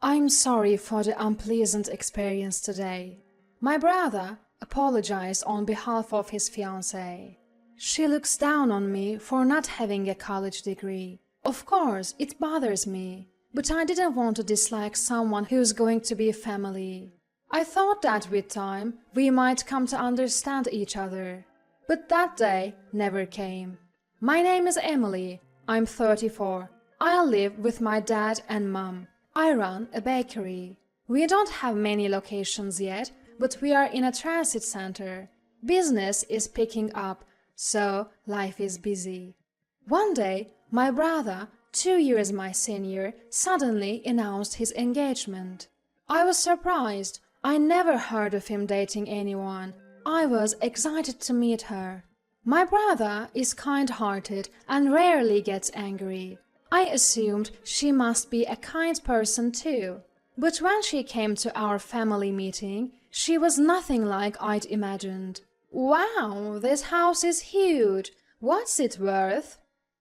I'm sorry for the unpleasant experience today. My brother apologized on behalf of his fiancée. She looks down on me for not having a college degree. Of course, it bothers me, but I didn't want to dislike someone who's going to be a family. I thought that with time, we might come to understand each other. But that day never came. My name is Emily. I'm 34. I live with my dad and mom. I run a bakery. We don't have many locations yet, but we are in a transit center. Business is picking up, so life is busy. One day, my brother, 2 years my senior, suddenly announced his engagement. I was surprised. I never heard of him dating anyone. I was excited to meet her. My brother is kind-hearted and rarely gets angry. I assumed she must be a kind person too. But when she came to our family meeting, she was nothing like I'd imagined. "Wow, this house is huge. What's it worth?"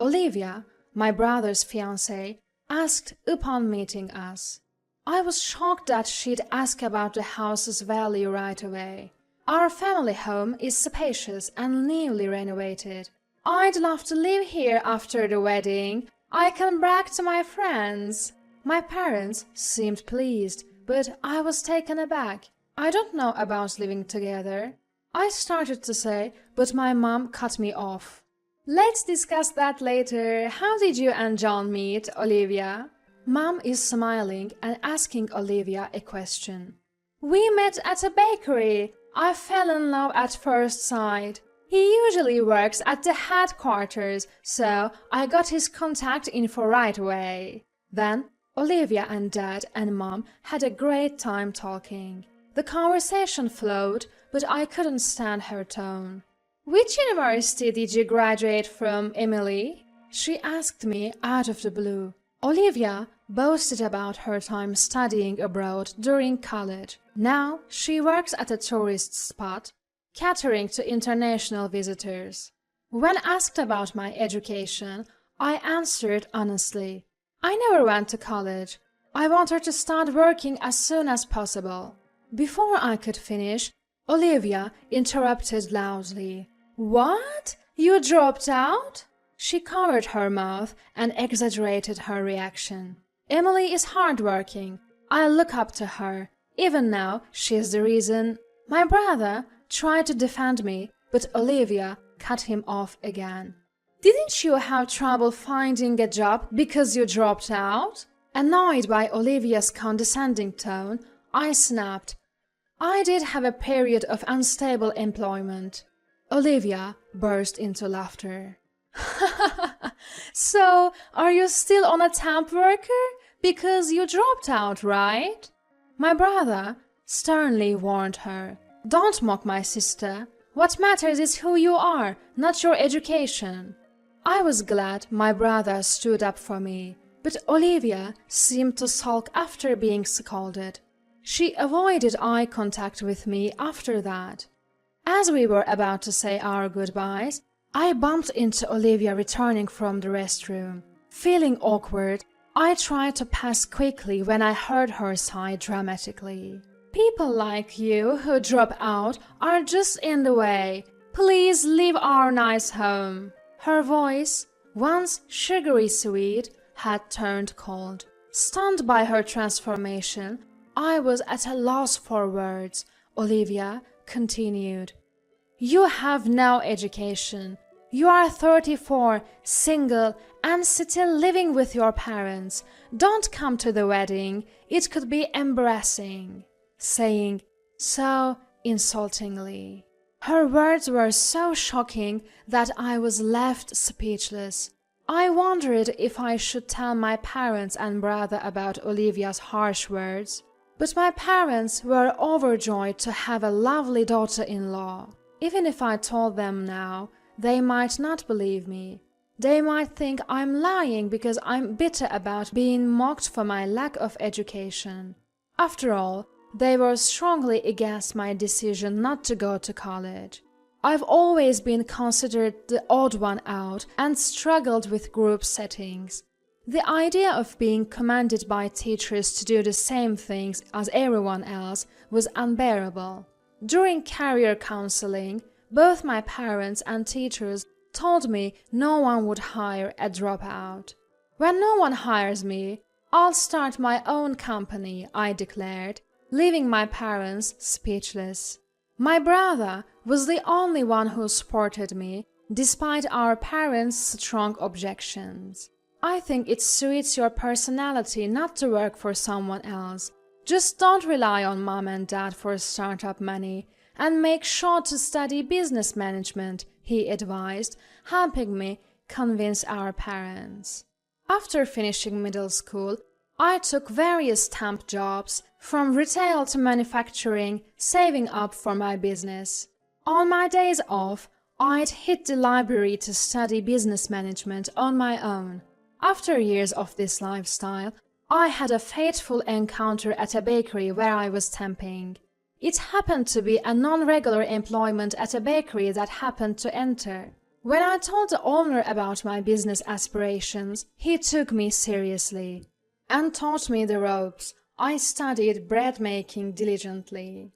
Olivia, my brother's fiancée, asked upon meeting us. I was shocked that she'd ask about the house's value right away. Our family home is spacious and newly renovated. "I'd love to live here after the wedding. I can brag to my friends." My parents seemed pleased, but I was taken aback. "I don't know about living together," I started to say, but my mom cut me off. "Let's discuss that later. How did you and John meet, Olivia?" Mom is smiling and asking Olivia a question. "We met at a bakery. I fell in love at first sight. He usually works at the headquarters, so I got his contact info right away." Then Olivia and Dad and Mom had a great time talking. The conversation flowed, but I couldn't stand her tone. "Which university did you graduate from, Emily?" she asked me out of the blue. Olivia boasted about her time studying abroad during college. Now she works at a tourist spot, catering to international visitors. When asked about my education, I answered honestly. I never went to college. I wanted to start working as soon as possible. Before I could finish, Olivia interrupted loudly. "What? You dropped out?" She covered her mouth and exaggerated her reaction. "Emily is hardworking. I look up to her. Even now, she is the reason." My brother tried to defend me, but Olivia cut him off again. "Didn't you have trouble finding a job because you dropped out?" Annoyed by Olivia's condescending tone, I snapped. "I did have a period of unstable employment." Olivia burst into laughter. "So, are you still on a temp worker? Because you dropped out, right?" My brother sternly warned her. "Don't mock my sister. What matters is who you are, not your education." I was glad my brother stood up for me, but Olivia seemed to sulk after being scolded. She avoided eye contact with me after that. As we were about to say our goodbyes, I bumped into Olivia returning from the restroom. Feeling awkward, I tried to pass quickly when I heard her sigh dramatically. "People like you who drop out are just in the way. Please leave our nice home." Her voice, once sugary sweet, had turned cold. Stunned by her transformation, I was at a loss for words. Olivia continued. "You have no education. You are 34, single, and still living with your parents. Don't come to the wedding. It could be embarrassing," saying so insultingly. Her words were so shocking that I was left speechless. I wondered if I should tell my parents and brother about Olivia's harsh words. But my parents were overjoyed to have a lovely daughter-in-law. Even if I told them now, they might not believe me. They might think I'm lying because I'm bitter about being mocked for my lack of education. After all, they were strongly against my decision not to go to college. I've always been considered the odd one out and struggled with group settings. The idea of being commanded by teachers to do the same things as everyone else was unbearable. During career counseling, both my parents and teachers told me no one would hire a dropout. When no one hires me, I'll start my own company, I declared, leaving my parents speechless. My brother was the only one who supported me, despite our parents' strong objections. I think it suits your personality not to work for someone else. Just don't rely on mom and dad for startup money and make sure to study business management, he advised, helping me convince our parents. After finishing middle school, I took various temp jobs, from retail to manufacturing, saving up for my business. On my days off, I'd hit the library to study business management on my own. After years of this lifestyle, I had a fateful encounter at a bakery where I was temping. It happened to be a non-regular employment at a bakery that happened to enter. When I told the owner about my business aspirations, he took me seriously and taught me the ropes. I studied bread making diligently.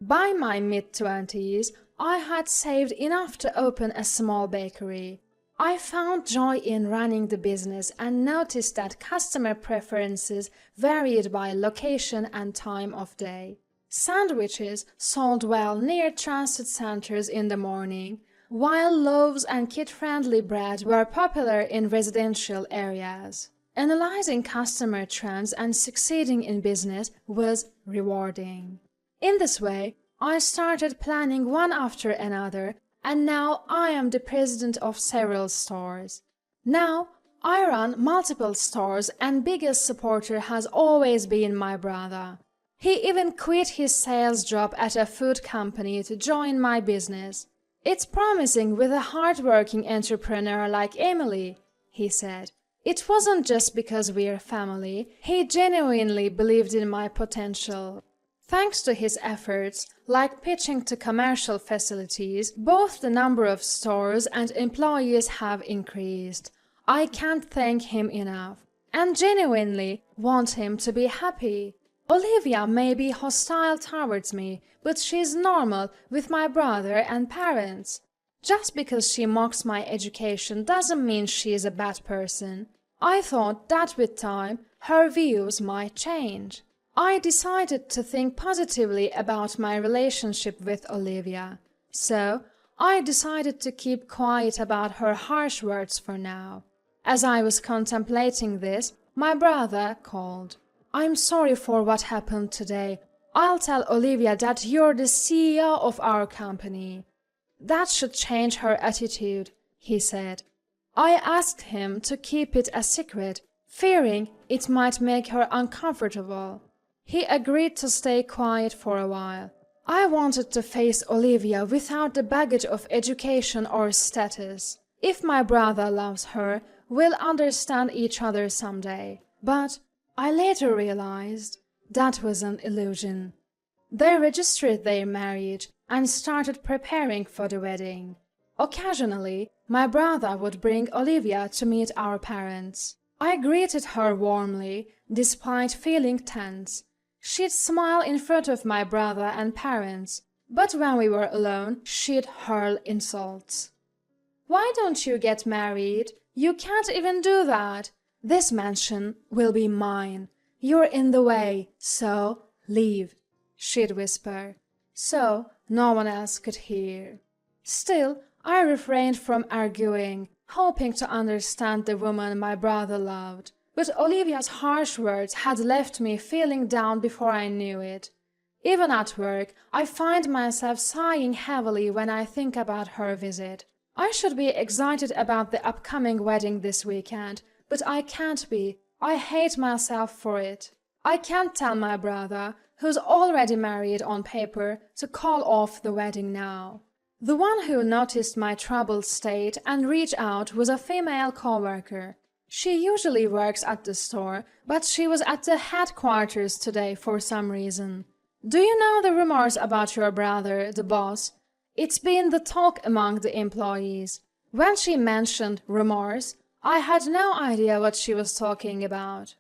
By my mid-20s, I had saved enough to open a small bakery. I found joy in running the business and noticed that customer preferences varied by location and time of day. Sandwiches sold well near transit centers in the morning, while loaves and kid-friendly bread were popular in residential areas. Analyzing customer trends and succeeding in business was rewarding. In this way, I started planning one after another, and now I am the president of several stores. Now, I run multiple stores, and biggest supporter has always been my brother. He even quit his sales job at a food company to join my business. It's promising with a hard-working entrepreneur like Emily, he said. It wasn't just because we're family. He genuinely believed in my potential. Thanks to his efforts, like pitching to commercial facilities, both the number of stores and employees have increased. I can't thank him enough, and genuinely want him to be happy. Olivia may be hostile towards me, but she's normal with my brother and parents. Just because she mocks my education doesn't mean she is a bad person. I thought that with time, her views might change. I decided to think positively about my relationship with Olivia, so I decided to keep quiet about her harsh words for now. As I was contemplating this, my brother called. I'm sorry for what happened today. I'll tell Olivia that you're the CEO of our company. That should change her attitude, he said. I asked him to keep it a secret, fearing it might make her uncomfortable. He agreed to stay quiet for a while. I wanted to face Olivia without the baggage of education or status. If my brother loves her, we'll understand each other someday. But I later realized that was an illusion. They registered their marriage and started preparing for the wedding. Occasionally, my brother would bring Olivia to meet our parents. I greeted her warmly, despite feeling tense. She'd smile in front of my brother and parents, but when we were alone, she'd hurl insults. Why don't you get married? You can't even do that. This mansion will be mine. You're in the way, so leave, she'd whisper, so no one else could hear. Still, I refrained from arguing, hoping to understand the woman my brother loved. But Olivia's harsh words had left me feeling down before I knew it. Even at work, I find myself sighing heavily when I think about her visit. I should be excited about the upcoming wedding this weekend, but I can't be. I hate myself for it. I can't tell my brother, who's already married on paper, to call off the wedding now. The one who noticed my troubled state and reached out was a female co-worker. She usually works at the store, but she was at the headquarters today for some reason. Do you know the rumors about your brother, the boss? It's been the talk among the employees. When she mentioned rumors, I had no idea what she was talking about.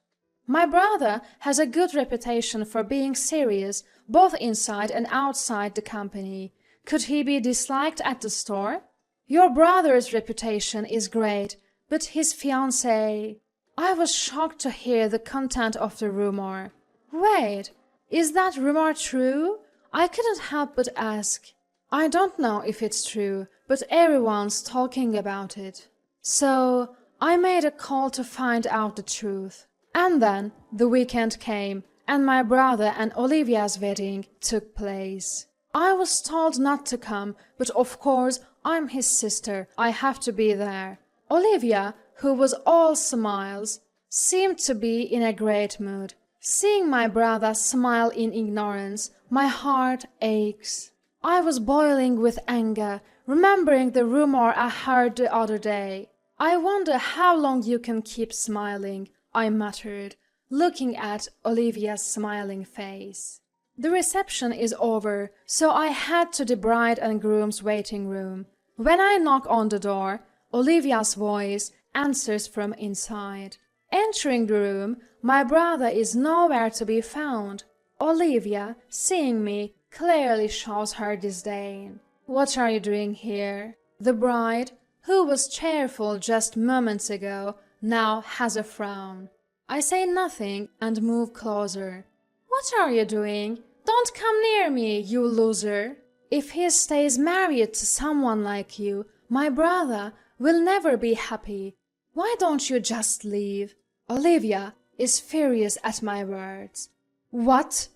My brother has a good reputation for being serious, both inside and outside the company. Could he be disliked at the store? Your brother's reputation is great, but his fiancée... I was shocked to hear the content of the rumor. Wait, is that rumor true? I couldn't help but ask. I don't know if it's true, but everyone's talking about it. So I made a call to find out the truth. And then the weekend came, and my brother and Olivia's wedding took place. I was told not to come, but of course I'm his sister. I have to be there. Olivia, who was all smiles, seemed to be in a great mood. Seeing my brother smile in ignorance, my heart aches. I was boiling with anger, remembering the rumor I heard the other day. I wonder how long you can keep smiling, I muttered, looking at Olivia's smiling face. The reception is over, so I head to the bride and groom's waiting room. When I knock on the door, Olivia's voice answers from inside. Entering the room, my brother is nowhere to be found. Olivia, seeing me, clearly shows her disdain. What are you doing here? The bride, who was cheerful just moments ago, now has a frown. I say nothing and move closer. What are you doing? Don't come near me, you loser. If he stays married to someone like you, my brother will never be happy. Why don't you just leave? Olivia is furious at my words. What?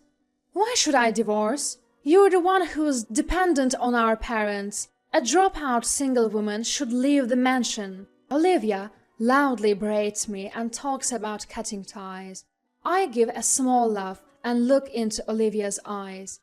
Why should I divorce? You're the one who's dependent on our parents. A dropout single woman should leave the mansion. Olivia loudly berates me and talks about cutting ties. I give a small laugh and look into Olivia's eyes.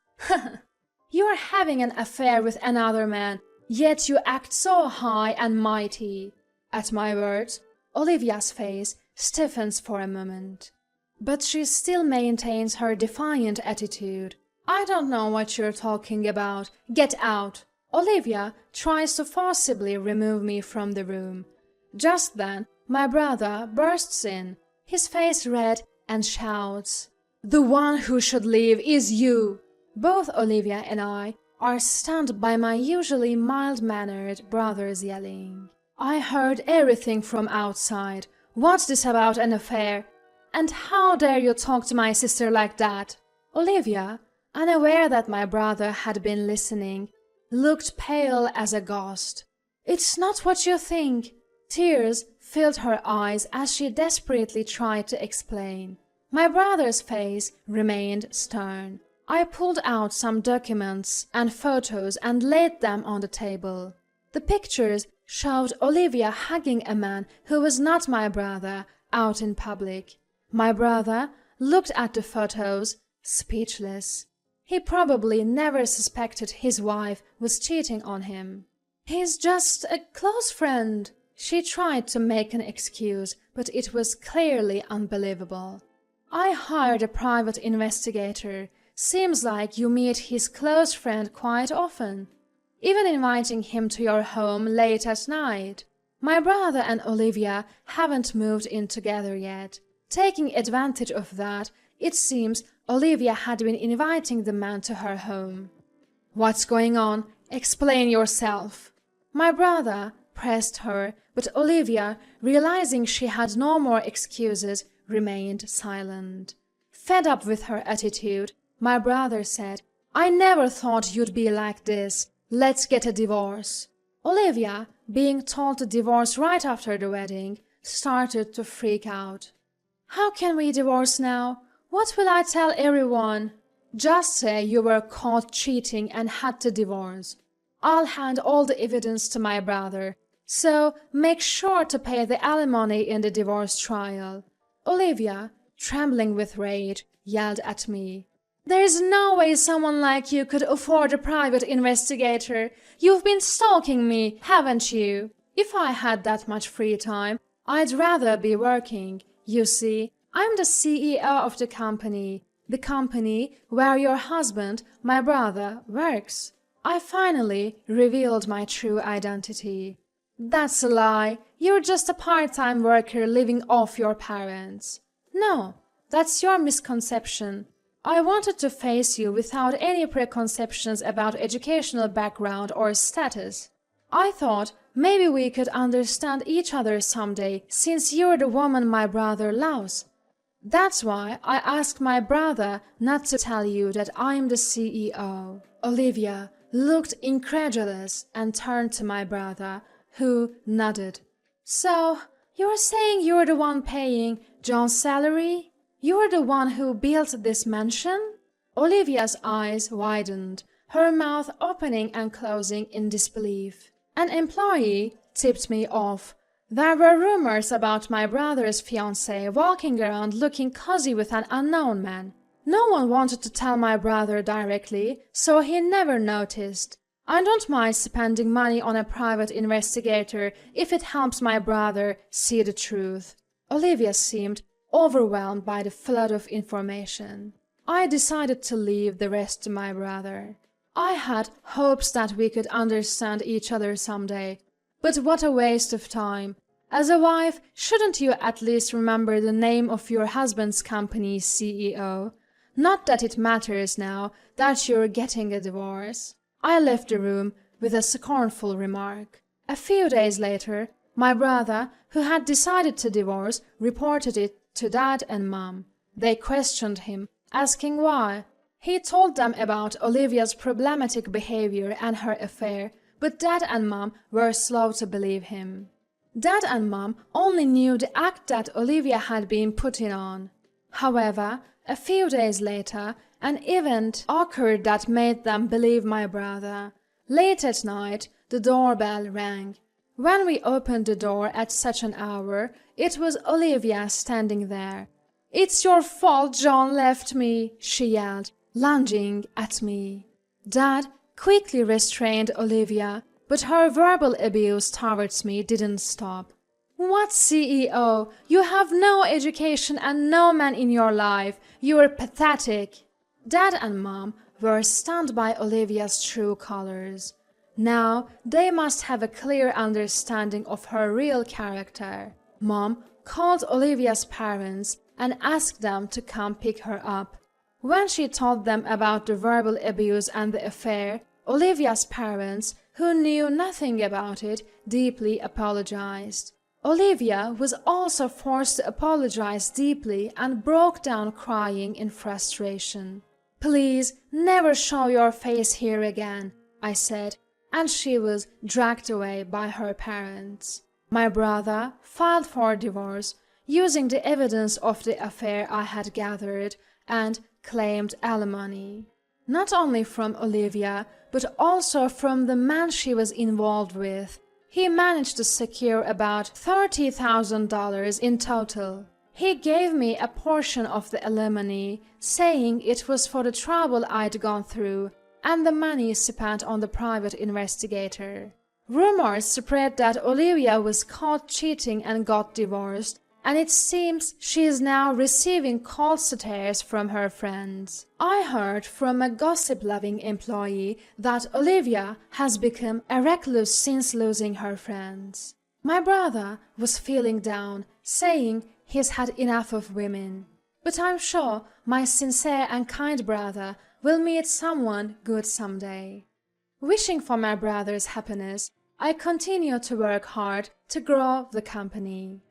You are having an affair with another man, yet you act so high and mighty. At my words, Olivia's face stiffens for a moment. But she still maintains her defiant attitude. I don't know what you're talking about. Get out. Olivia tries to forcibly remove me from the room. Just then, my brother bursts in, his face red, and shouts, "The one who should leave is you!" Both Olivia and I are stunned by my usually mild-mannered brother's yelling. I heard everything from outside. What's this about an affair? And how dare you talk to my sister like that? Olivia, unaware that my brother had been listening, looked pale as a ghost. It's not what you think. Tears filled her eyes as she desperately tried to explain. My brother's face remained stern. I pulled out some documents and photos and laid them on the table. The pictures showed Olivia hugging a man who was not my brother out in public. My brother looked at the photos, speechless. He probably never suspected his wife was cheating on him. He's just a close friend. She tried to make an excuse, but it was clearly unbelievable. I hired a private investigator. Seems like you meet his close friend quite often, even inviting him to your home late at night. My brother and Olivia haven't moved in together yet. Taking advantage of that, it seems Olivia had been inviting the man to her home. What's going on? Explain yourself. My brother pressed her, but Olivia, realizing she had no more excuses, remained silent. Fed up with her attitude, my brother said, "I never thought you'd be like this. Let's get a divorce." Olivia, being told to divorce right after the wedding, started to freak out. "How can we divorce now? What will I tell everyone?" "Just say you were caught cheating and had to divorce. I'll hand all the evidence to my brother, so make sure to pay the alimony in the divorce trial." Olivia, trembling with rage, yelled at me. "There's no way someone like you could afford a private investigator. You've been stalking me, haven't you? If I had that much free time, I'd rather be working. You see, I'm the CEO of the company where your husband, my brother, works." I finally revealed my true identity. "That's a lie. you're just a part-time worker living off your parents. No, that's your misconception. I wanted to face you without any preconceptions about educational background or status. I thought maybe we could understand each other someday, since you're the woman my brother loves. That's why I asked my brother not to tell you that I'm the CEO. Olivia looked incredulous and turned to my brother, who nodded. So, you're saying you're the one paying John's salary? You're the one who built this mansion? Olivia's eyes widened, her mouth opening and closing in disbelief. An employee tipped me off. There were rumors about my brother's fiancée walking around looking cozy with an unknown man. No one wanted to tell my brother directly, so he never noticed. I don't mind spending money on a private investigator if it helps my brother see the truth. Olivia seemed overwhelmed by the flood of information. I decided to leave the rest to my brother. I had hopes that we could understand each other someday. But what a waste of time. As a wife, shouldn't you at least remember the name of your husband's company's CEO? Not that it matters now that you're getting a divorce. I left the room with a scornful remark. A few days later, my brother, who had decided to divorce, reported it to Dad and Mom. They questioned him, asking why. He told them about Olivia's problematic behavior and her affair, but Dad and Mom were slow to believe him. Dad and Mom only knew the act that Olivia had been putting on. However, a few days later, an event occurred that made them believe my brother. Late at night, the doorbell rang. When we opened the door at such an hour, it was Olivia standing there. "It's your fault John left me," she yelled, lunging at me. Dad quickly restrained Olivia, but her verbal abuse towards me didn't stop. "What CEO? You have no education and no man in your life. You're pathetic." Dad and Mom were stunned by Olivia's true colors. Now they must have a clear understanding of her real character. Mom called Olivia's parents and asked them to come pick her up. When she told them about the verbal abuse and the affair, Olivia's parents, who knew nothing about it, deeply apologized. Olivia was also forced to apologize deeply and broke down crying in frustration. "Please never show your face here again," I said, and she was dragged away by her parents. My brother filed for divorce, using the evidence of the affair I had gathered, and claimed alimony. Not only from Olivia, but also from the man she was involved with. He managed to secure about $30,000 in total. He gave me a portion of the alimony, saying it was for the trouble I'd gone through and the money spent on the private investigator. Rumors spread that Olivia was caught cheating and got divorced, and it seems she is now receiving cold stares from her friends. I heard from a gossip-loving employee that Olivia has become a recluse since losing her friends. My brother was feeling down, saying he's had enough of women. But I'm sure my sincere and kind brother will meet someone good someday. Wishing for my brother's happiness, I continue to work hard to grow the company.